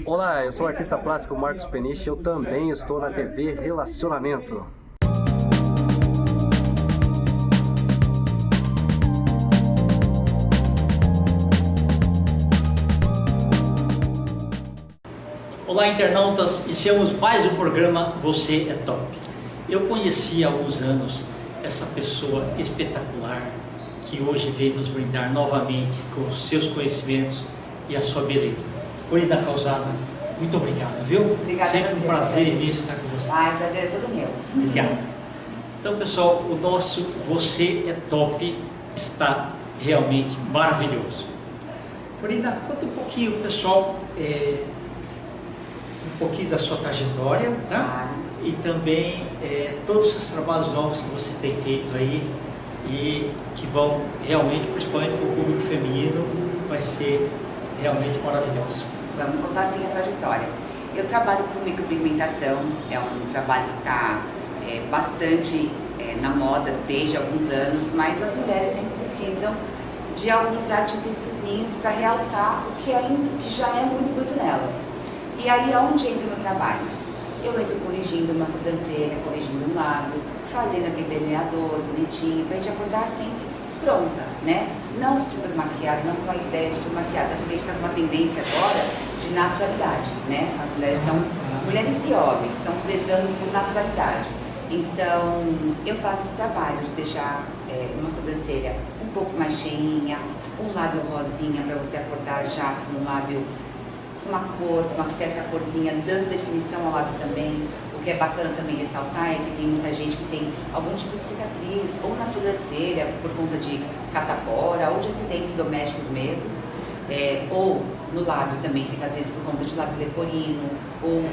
Olá, eu sou o artista plástico Marcos Peniche, eu também estou na TV Relacionamento. Olá, internautas, iniciamos mais um programa Você é Top. Eu conheci há alguns anos essa pessoa espetacular que hoje veio nos brindar novamente com os seus conhecimentos e a sua beleza. Corina Calzada, muito obrigado, viu? Obrigada. Sempre um prazer imenso estar com você. O prazer é todo meu. Obrigado. Então, pessoal, o nosso Você é Top está realmente maravilhoso. Corina, conta um pouquinho, pessoal, um pouquinho da sua trajetória, tá? E também todos os trabalhos novos que você tem feito aí e que vão realmente, principalmente para o público feminino, vai ser realmente maravilhoso. Vamos contar assim a trajetória. Eu trabalho com micropigmentação, é um trabalho que está bastante na moda desde alguns anos, mas as mulheres sempre precisam de alguns artifíciozinhos para realçar o que já é muito bonito nelas. E aí, aonde entra o meu trabalho? Eu entro corrigindo uma sobrancelha, corrigindo um lábio, fazendo aquele delineador bonitinho, pra gente acordar sempre pronta, né? Não super maquiada, não com a ideia de super maquiada, porque a gente está numa tendência agora de naturalidade, né? As mulheres mulheres e homens estão prezando por naturalidade. Então, eu faço esse trabalho de deixar uma sobrancelha um pouco mais cheinha, um lábio rosinha para você acordar já com um lábio uma cor, uma certa corzinha, dando definição ao lábio também. O que é bacana também ressaltar é que tem muita gente que tem algum tipo de cicatriz, ou na sobrancelha por conta de catapora, ou de acidentes domésticos mesmo, ou no lábio também, cicatriz por conta de lábio leporino, ou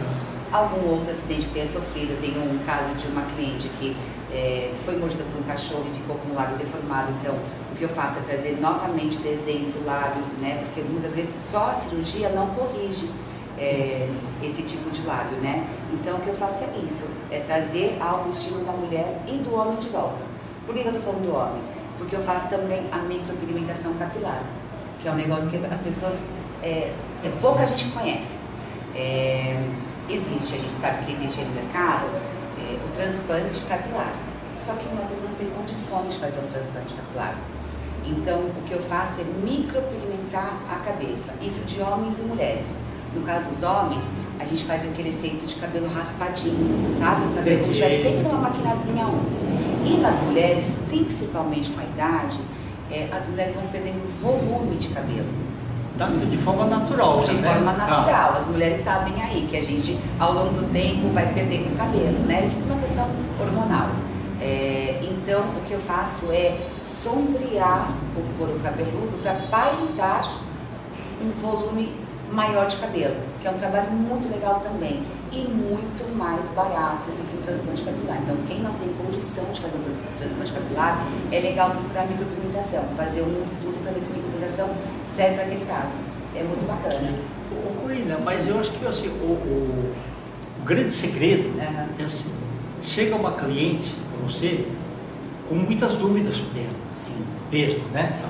algum outro acidente que tenha sofrido. Eu tenho um caso de uma cliente que foi mordida por um cachorro e ficou com o lábio deformado. Então, o que eu faço é trazer novamente desenho do lábio, né? Porque muitas vezes só a cirurgia não corrige esse tipo de lábio, né? Então, o que eu faço é isso, é trazer a autoestima da mulher e do homem de volta. Por que eu tô falando do homem? Porque eu faço também a micropigmentação capilar, que é um negócio que as pessoas, pouca gente conhece. Existe, a gente sabe que existe aí no mercado o transplante capilar, só que todo mundo tem condições de fazer um transplante capilar. Então, o que eu faço é micropigmentar a cabeça, isso de homens e mulheres. No caso dos homens, a gente faz aquele efeito de cabelo raspadinho, sabe? O cabelo como se tivesse sempre uma maquinazinha a um. E nas mulheres, principalmente com a idade, as mulheres vão perdendo volume de cabelo. De forma natural, de forma natural. As mulheres sabem aí que a gente, ao longo do tempo, vai perdendo o cabelo, né? Isso é uma questão hormonal. Então, o que eu faço é sombrear o couro cabeludo para aparentar um volume maior de cabelo, que é um trabalho muito legal também e muito mais barato do que o transplante capilar. Então, quem não tem condição de fazer um transplante capilar, é legal procurar micropigmentação, fazer um estudo para ver se a micropigmentação serve para aquele caso. É muito bacana. Corina, mas eu acho que assim, o grande segredo é assim, chega uma cliente para você com muitas dúvidas sobre ela. Sim. Mesmo, né? Sim.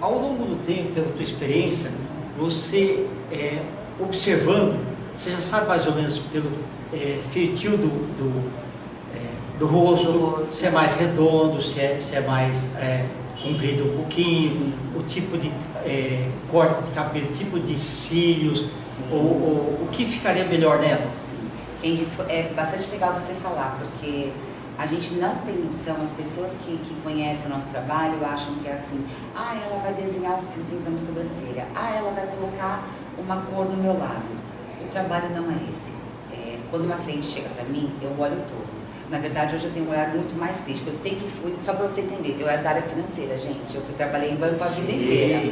Ao longo do tempo, pela tua experiência, você observando, você já sabe mais ou menos pelo feitio do rosto, se é mais redondo, se é mais comprido um pouquinho, sim, o tipo de corte de cabelo, tipo de cílios, ou o que ficaria melhor nela? Sim. Quem disse, é bastante legal você falar, porque a gente não tem noção, as pessoas que conhecem o nosso trabalho acham que é assim, ela vai desenhar os fiozinhos na minha sobrancelha, ela vai colocar uma cor no meu lábio. O trabalho não é esse. Quando uma cliente chega para mim, eu olho todo. Na verdade, hoje eu tenho um olhar muito mais crítico. Eu sempre fui, só para você entender, eu era da área financeira, gente. Eu trabalhei em banco a vida inteira.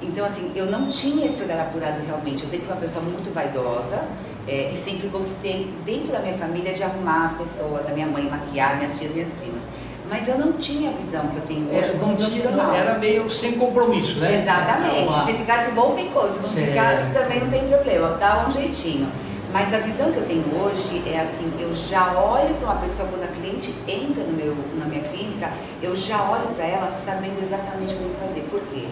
Então, assim, eu não tinha esse olhar apurado realmente. Eu sempre fui uma pessoa muito vaidosa. E sempre gostei, dentro da minha família, de arrumar as pessoas, a minha mãe maquiar, minhas tias, minhas primas. Mas eu não tinha a visão que eu tenho hoje como profissional. Era meio sem compromisso, né? Exatamente. Se ficasse bom, ficou. Se não ficasse, também não tem problema. Dá um jeitinho. Mas a visão que eu tenho hoje é assim, eu já olho para uma pessoa, quando a cliente entra na minha clínica, eu já olho para ela sabendo exatamente o que fazer. Por quê?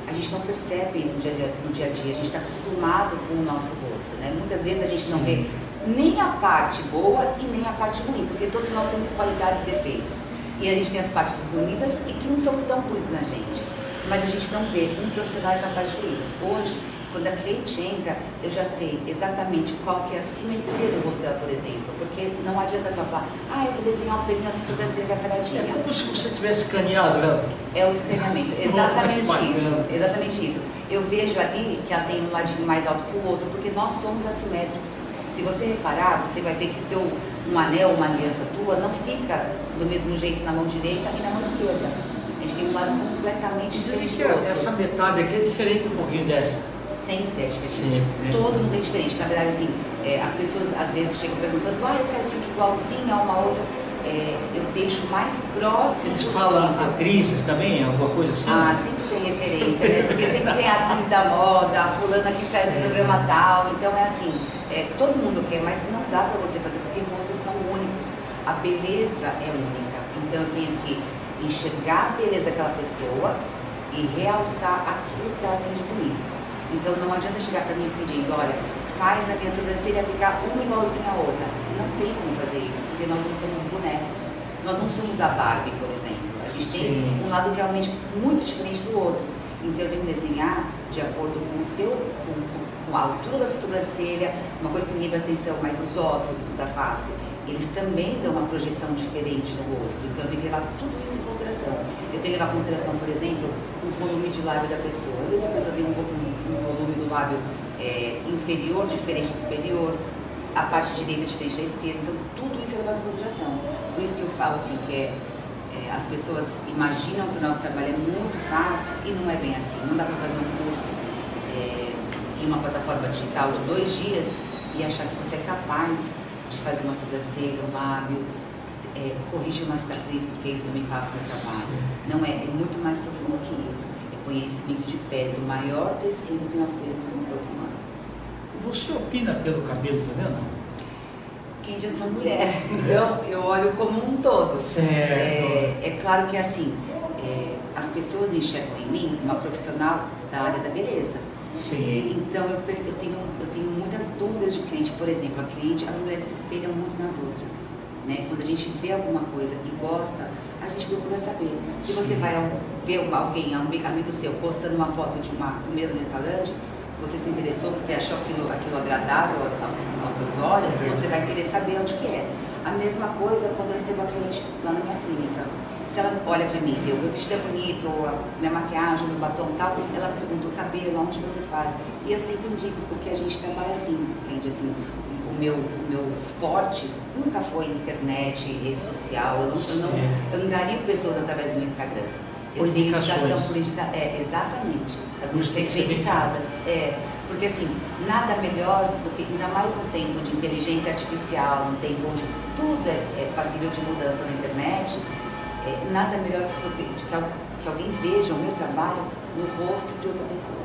a gente não percebe isso no dia a dia, a gente está acostumado com o nosso rosto, né? Muitas vezes a gente não vê nem a parte boa e nem a parte ruim, porque todos nós temos qualidades e defeitos. E a gente tem as partes bonitas e que não são tão bonitas na gente. Mas a gente não vê, um profissional é capaz de ver isso. Hoje, quando a cliente entra, eu já sei exatamente qual que é a simetria do rosto dela, por exemplo. Porque não adianta só falar, eu vou desenhar um pelinho, a sua sobrancelha vai paradinha. É como se você tivesse escaneado ela. É o escaneamento, exatamente isso. Exatamente isso. Eu vejo ali que ela tem um ladinho mais alto que o outro, porque nós somos assimétricos. Se você reparar, você vai ver que um anel, uma aliança tua, não fica do mesmo jeito na mão direita e na mão esquerda. A gente tem um lado completamente diferente do outro. Essa metade aqui é diferente um pouquinho dessa. Sempre é diferente. Todo mundo é diferente. Na verdade, assim, as pessoas às vezes chegam perguntando, eu quero que fique igualzinho a uma outra. Eu deixo mais próximo Eles possível. falam atrizes também, alguma coisa assim? Sempre tem referência, né? Porque sempre tem a atriz da moda, a fulana que sai do programa tal. Então é assim, todo mundo quer, mas não dá pra você fazer, porque rostos são únicos. A beleza é única. Então eu tenho que enxergar a beleza daquela pessoa e realçar aquilo que ela tem de bonito. Então não adianta chegar para mim pedindo, olha, faz a minha sobrancelha ficar uma igualzinha à outra. Não tem como fazer isso, porque nós não somos bonecos. Nós não somos a Barbie, por exemplo. A gente tem um lado realmente muito diferente do outro. Então eu tenho que desenhar de acordo com com a altura da sua sobrancelha, uma coisa que ninguém presta atenção, mas os ossos da face, eles também dão uma projeção diferente no rosto. Então eu tenho que levar tudo isso em consideração. Eu tenho que levar em consideração, por exemplo, o volume de lábio da pessoa. Às vezes a pessoa tem um volume do lábio inferior diferente do superior, a parte direita diferente da esquerda, então tudo isso é levado em consideração. Por isso que eu falo assim, que as pessoas imaginam que o nosso trabalho é muito fácil e não é bem assim. Não dá para fazer um curso em uma plataforma digital de 2 dias e achar que você é capaz de fazer uma sobrancelha, um lábio, corrigir uma cicatriz, porque isso também faz o meu trabalho. Não é muito mais profundo que isso. É conhecimento de pele, do maior tecido que nós temos no corpo humano. Você opina pelo cabelo também, não? Quem eu sou mulher, então eu olho como um todo. Certo. É claro que assim, as pessoas enxergam em mim uma profissional da área da beleza. Sim. Então eu tenho muitas dúvidas de cliente. Por exemplo, as mulheres se espelham muito nas outras, né? Quando a gente vê alguma coisa e gosta, a gente procura saber. Se você vai ver alguém, um amigo seu, postando uma foto de uma comida no restaurante, você se interessou, você achou aquilo agradável aos seus olhos, você vai querer saber onde que é. A mesma coisa quando eu recebo a cliente lá na minha clínica. Se ela olha pra mim, vê o meu vestido é bonito, a minha maquiagem, o meu batom e tal, ela pergunta o cabelo, onde você faz? E eu sempre indico, porque a gente trabalha assim, entende? Assim, o meu forte nunca foi internet, rede social, eu não engario pessoas através do meu Instagram. Eu tenho indicação por indicação. Exatamente. As minhas têm que ser indicadas. Porque assim, nada melhor do que, ainda mais um tempo de inteligência artificial, um tempo onde tudo é passível de mudança na internet, nada melhor que alguém veja o meu trabalho no rosto de outra pessoa.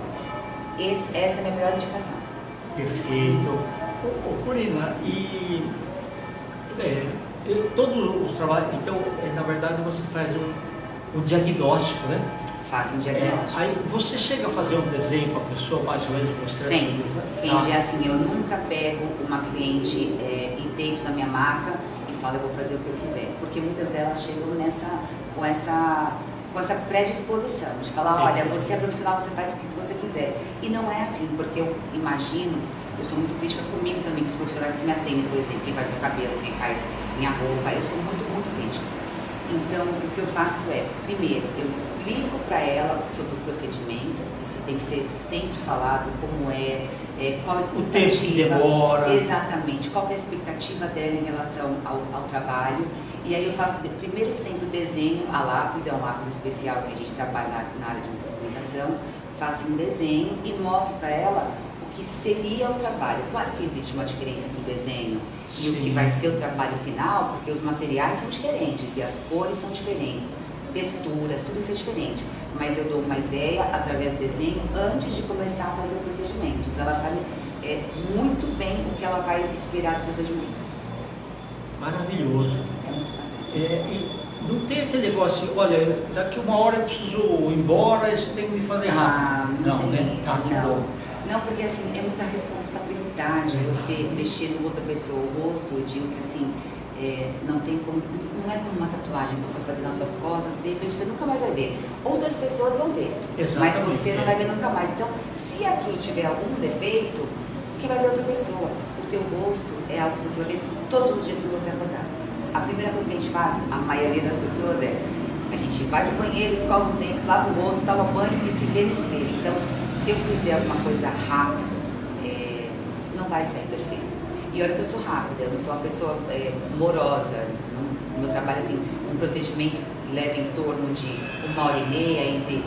Essa é a minha melhor indicação. Perfeito. Corina, e todos os trabalhos, então, na verdade, você faz um diagnóstico, né? Faço um diagnóstico. Aí você chega a fazer um desenho para a pessoa, mais ou menos, você? Sempre. É assim, eu nunca pego uma cliente e deito na minha maca e falo, eu vou fazer o que eu quiser. Porque muitas delas chegam com essa predisposição de falar, olha, você é profissional, você faz o que você quiser. E não é assim, porque eu imagino, eu sou muito crítica comigo também, com os profissionais que me atendem, por exemplo, quem faz meu cabelo, quem faz minha roupa, eu sou muito, muito crítica. Então, o que eu faço primeiro, eu explico para ela sobre o procedimento, isso tem que ser sempre falado, como qual a expectativa. O tempo que demora. Exatamente, qual é a expectativa dela em relação ao trabalho. E aí eu faço primeiro sempre o desenho a lápis, é um lápis especial que a gente trabalha na área de comunicação, faço um desenho e mostro para ela o que seria o trabalho. Claro que existe uma diferença entre o desenho e o que vai ser o trabalho final, porque os materiais são diferentes e as cores são diferentes, texturas, tudo isso é diferente. Mas eu dou uma ideia através do desenho antes de começar a fazer o procedimento. Então ela sabe muito bem o que ela vai esperar do procedimento. Maravilhoso. É muito bacana. Não tem aquele negócio assim, olha, daqui uma hora eu preciso ir embora, isso tem que fazer rápido. Não, Não, né? isso, Tá, que não. bom. Não, porque assim, é muita responsabilidade você mexer no rosto da pessoa. O rosto, eu digo que assim, não tem como, não é como uma tatuagem que você vai fazer nas suas costas, de repente você nunca mais vai ver. Outras pessoas vão ver, Exatamente, mas você não vai ver nunca mais. Então, se aqui tiver algum defeito, quem vai ver é outra pessoa. O teu rosto é algo que você vai ver todos os dias que você acordar. A primeira coisa que a gente faz, a maioria das pessoas a gente vai pro banheiro, escova os dentes, lava o rosto, toma banho e se vê no espelho. Então, se eu fizer alguma coisa rápido, não vai sair perfeito. E olha que eu sou rápida, eu não sou uma pessoa morosa. No meu trabalho, assim, um procedimento leva em torno de 1h30 entre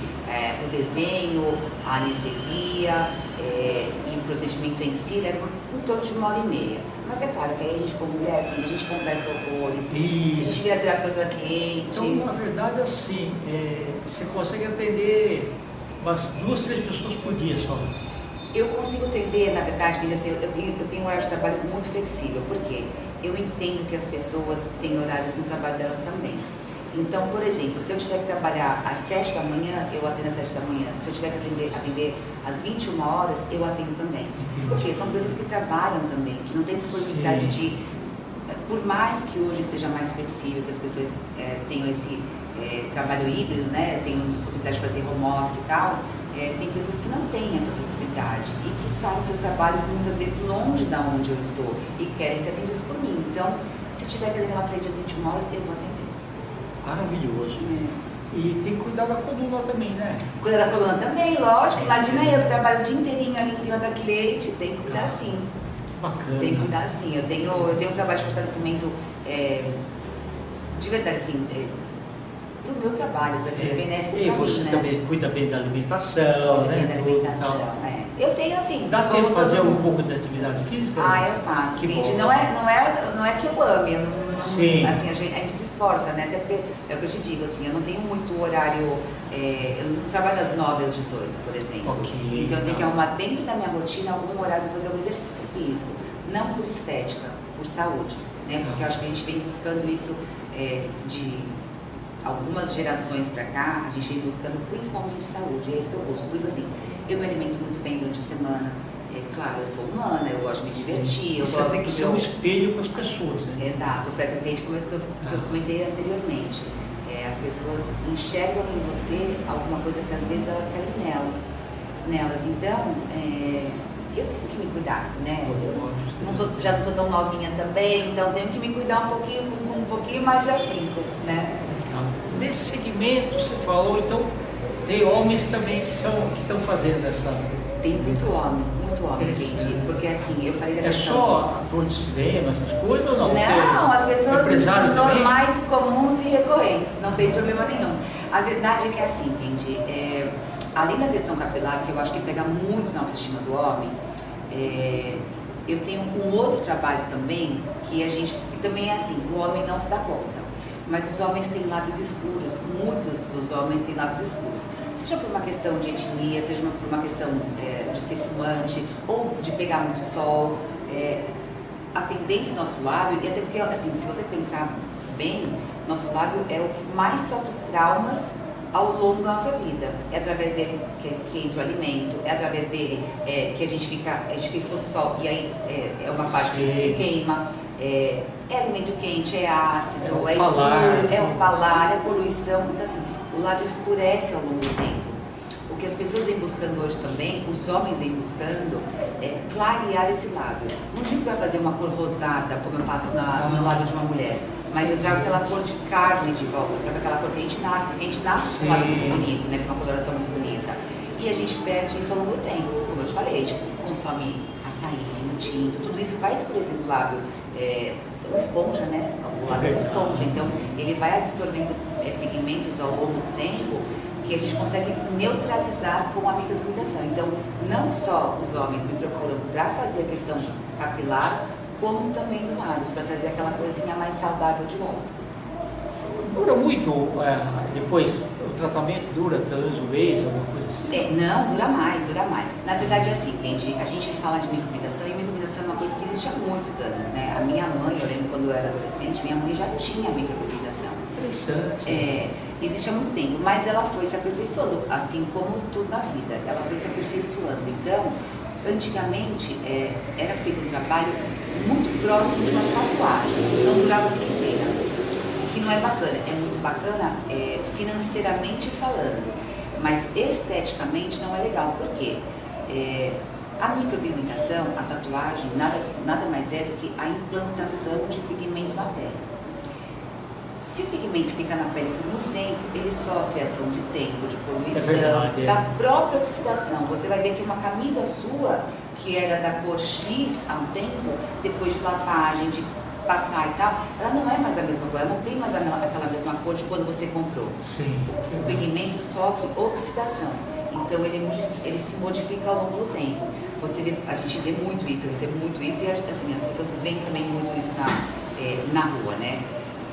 o desenho, a anestesia e o procedimento em si leva em torno de 1h30. Mas é claro que aí a gente, como mulher, a gente conversa horrores, a gente vira terapeuta da cliente. Então, na verdade, assim, você consegue atender umas 2, 3 pessoas por dia só. Eu consigo atender, na verdade, que assim, eu tenho um horário de trabalho muito flexível, porque eu entendo que as pessoas têm horários no trabalho delas também. Então, por exemplo, se eu tiver que trabalhar às 7 da manhã, eu atendo às 7 da manhã. Se eu tiver que atender às 21 horas, eu atendo também. Porque são pessoas que trabalham também, que não têm disponibilidade de... Por mais que hoje seja mais flexível, que as pessoas tenham esse trabalho híbrido, né? Tenham possibilidade de fazer home office e tal, tem pessoas que não têm essa possibilidade e que saem dos seus trabalhos muitas vezes longe da onde eu estou e querem ser atendidas por mim. Então, se tiver que atender uma cliente às 21 horas, eu vou atender. Maravilhoso. E tem que cuidar da coluna também, né? Cuidar da coluna também, lógico. Imagina eu que trabalho o dia inteirinho ali em cima da cliente, tem que cuidar sim. Que bacana. Tem que cuidar sim. Eu tenho um trabalho de fortalecimento de verdade, assim, para o meu trabalho, para ser benéfico E para você mim, né? também cuida bem da alimentação, Cuida né? bem da alimentação, Eu tenho assim... Dá tempo de fazer todo um mundo. pouco de atividade física? Eu faço. Que Entende? bom. Não é que eu ame, Sim. assim, a gente se esforça, né? Até porque é o que eu te digo, assim, eu não tenho muito horário, eu não trabalho das 9 às 18, por exemplo. Ok, Então eu tenho que tá. arrumar dentro da minha rotina algum horário para fazer um exercício físico, não por estética, por saúde, né? Porque eu acho que a gente vem buscando isso de algumas gerações para cá, a gente vem buscando principalmente saúde, é isso que eu busco. Por isso, assim, eu me alimento muito bem durante a semana. Claro, eu sou humana, eu gosto de me divertir, eu Você gosto tem que ser um espelho para as pessoas, né? Exato, foi aquilo que eu comentei anteriormente. As pessoas enxergam em você alguma coisa que às vezes elas querem nelas. Então, eu tenho que me cuidar, né? Eu já não estou tão novinha também, então tenho que me cuidar com um pouquinho mais de afinco, né? Nesse segmento, você falou, então, tem homens também que estão fazendo essa... Tem muito homem, entendi. Porque assim, eu falei da É questão... só ator de cinema, essas coisas ou não? Não, as pessoas empresário normais, comuns e recorrentes, não tem problema nenhum. A verdade é que é assim, entende? Além da questão capilar, que eu acho que pega muito na autoestima do homem, eu tenho um outro trabalho também, que também é assim, o homem não se dá conta. Mas os homens têm lábios escuros, muitos dos homens têm lábios escuros. Seja por uma questão de etnia, seja por uma questão de ser fumante ou de pegar muito sol. A tendência do nosso lábio, e até porque, assim, se você pensar bem, nosso lábio é o que mais sofre traumas ao longo da nossa vida. É através dele que entra o alimento, é através dele que a gente fica exposto ao sol, e aí é uma parte que queima. É alimento quente, é ácido, é escuro, é o falar, é a poluição. Então, assim, o lábio escurece ao longo do tempo. O que as pessoas vêm buscando hoje também, os homens vêm buscando, é clarear esse lábio. Não digo para fazer uma cor rosada, como eu faço no lábio de uma mulher, mas eu trago aquela cor de carne de volta, sabe? Aquela cor que a gente nasce, porque a gente nasce com um lábio muito bonito, né? Com uma coloração muito bonita. E a gente perde isso ao longo do tempo. Como eu te falei, a gente consome açaí, vinho tinto, tudo isso vai escurecendo o lábio. É uma esponja, né? O lábio é uma esponja, então ele vai absorvendo pigmentos ao longo do tempo que a gente consegue neutralizar com a micropigmentação. Então, não só os homens me procuram para fazer a questão capilar, como também dos lábios, para trazer aquela coisinha mais saudável de volta. Dura muito, depois, tratamento dura pelo menos um mês, alguma coisa assim? Não, dura mais, dura mais. Na verdade, é assim, a gente fala de micropigmentação, e micropigmentação é uma coisa que existe há muitos anos, né? A minha mãe, eu lembro quando eu era adolescente, minha mãe já tinha micropigmentação. Interessante. Existe há muito tempo, mas ela foi se aperfeiçoando, assim como tudo na vida, ela foi se aperfeiçoando. Então, antigamente, era feito um trabalho muito próximo de uma tatuagem, não durava a vida inteira. O que não é bacana, é muito bacana financeiramente falando, mas esteticamente não é legal, porque a micropigmentação, a tatuagem, nada mais é do que a implantação de pigmento na pele. Se o pigmento fica na pele por muito tempo, ele sofre ação de tempo, de poluição, da própria oxidação. Você vai ver que uma camisa sua, que era da cor X há um tempo, depois de lavagem, de passar e tal, ela não é mais a mesma cor, ela não tem mais aquela mesma cor de quando você comprou. Sim. O pigmento sofre oxidação, então ele se modifica ao longo do tempo. A gente vê muito isso, eu recebo muito isso, e assim, as pessoas veem também muito isso na rua, né?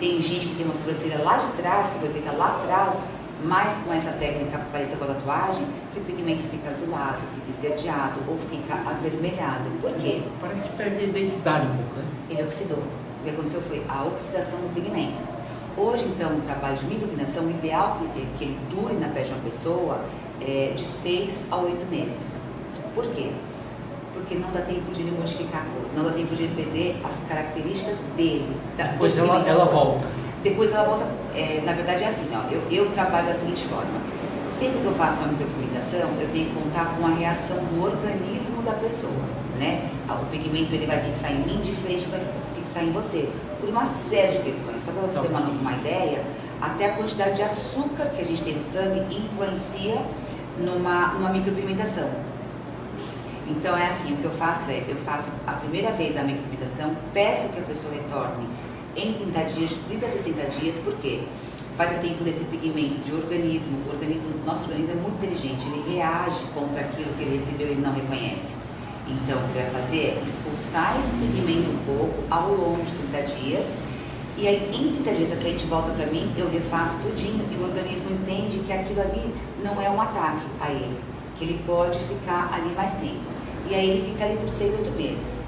Tem gente que tem uma sobrancelha lá de trás, que foi feita lá atrás, mas com essa técnica parecida com a tatuagem, que o pigmento fica azulado, fica esverdeado ou fica avermelhado. Por quê? Parece que perde a identidade um pouco, né? Ele oxidou. O que aconteceu foi a oxidação do pigmento. Hoje, então, o trabalho de micropigmentação, o ideal que ele dure na pele de uma pessoa é de 6 a 8 meses. Por quê? Porque não dá tempo de ele modificar a cor, não dá tempo de ele perder as características dele. Depois ela volta. Depois ela volta, na verdade é assim, ó, eu trabalho da seguinte forma: sempre que eu faço uma micropigmentação, eu tenho que contar com a reação do organismo da pessoa, né? O pigmento ele vai fixar em mim diferente vai fixar em você, por uma série de questões. Só para você ter uma ideia, até a quantidade de açúcar que a gente tem no sangue influencia numa micropigmentação. Então é assim, o que eu faço eu faço a primeira vez a micropigmentação, peço que a pessoa retorne em 30 dias, de 30 a 60 dias, porque vai ter tempo desse pigmento de organismo. Nosso organismo é muito inteligente, ele reage contra aquilo que ele recebeu e ele não reconhece. Então o que ele vai fazer é expulsar esse pigmento um pouco ao longo de 30 dias, e aí em 30 dias a cliente volta para mim, eu refaço tudinho e o organismo entende que aquilo ali não é um ataque a ele, que ele pode ficar ali mais tempo. E aí ele fica ali por 6, 8 meses.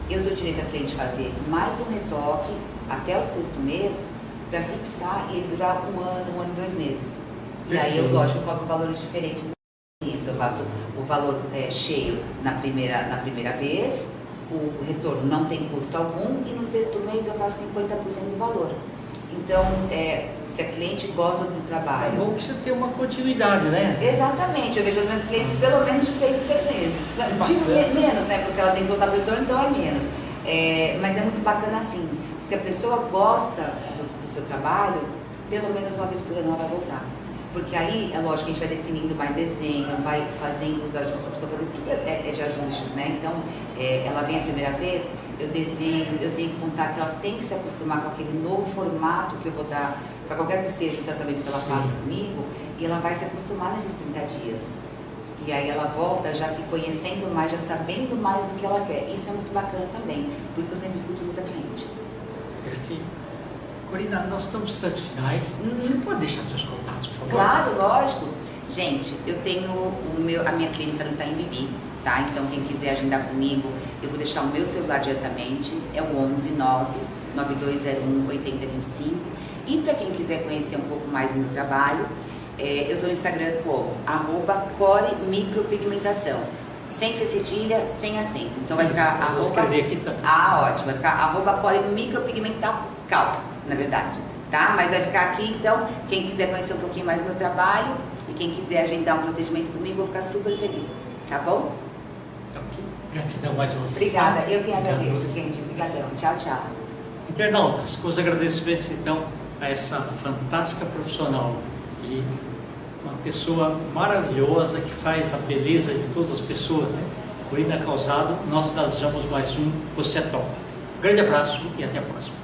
Eu dou direito à cliente fazer mais um retoque até o 6º mês para fixar e ele durar 1 ano, 1 ano e 2 meses. E aí eu, lógico, cobro valores diferentes. Isso, eu faço o valor cheio na primeira vez, o retorno não tem custo algum, e no 6º mês eu faço 50% do valor. Então, se a cliente gosta do trabalho... É bom que você tenha uma continuidade, né? Exatamente, eu vejo as minhas clientes pelo menos de 6 em 6 meses. Digo menos, né? Porque ela tem que voltar para o retorno, então é menos. Mas é muito bacana assim. Se a pessoa gosta do seu trabalho, pelo menos uma vez por ano ela vai voltar. Porque aí, é lógico que a gente vai definindo mais desenho, vai fazendo os ajustes, a pessoa fazer tudo de ajustes, né? Então, ela vem a primeira vez, eu desenho, eu tenho que contar que ela tem que se acostumar com aquele novo formato que eu vou dar, para qualquer que seja o tratamento que ela faça comigo, e ela vai se acostumar nesses 30 dias. E aí ela volta já se conhecendo mais, já sabendo mais o que ela quer. Isso é muito bacana também, por isso que eu sempre escuto muita cliente. Perfeito. Corina, nós estamos nos instantes finais. Você pode deixar seus contatos, por favor? Claro, lógico. Gente, eu tenho a minha clínica no Itaim Bibi, tá? Então, quem quiser agendar comigo, eu vou deixar o meu celular diretamente, é o 11 9 9201 8025. E para quem quiser conhecer um pouco mais do meu trabalho, eu estou no Instagram como @coremicropigmentação. Sem ser cedilha, sem acento. Então vai ficar Vou escrever aqui também. ótimo, vai ficar @coremicropigmentação, na verdade, tá? Mas vai ficar aqui, então, quem quiser conhecer um pouquinho mais do meu trabalho e quem quiser agendar um procedimento comigo, eu vou ficar super feliz, tá bom? Então, gratidão mais uma vez. Obrigada, eu que agradeço, gente. Obrigadão. Tchau, tchau. Internautas, com os agradecimentos, então, a essa fantástica profissional e uma pessoa maravilhosa que faz a beleza de todas as pessoas, né? Corina Calzado, nós desejamos mais um Você é Top. Um grande abraço e até a próxima.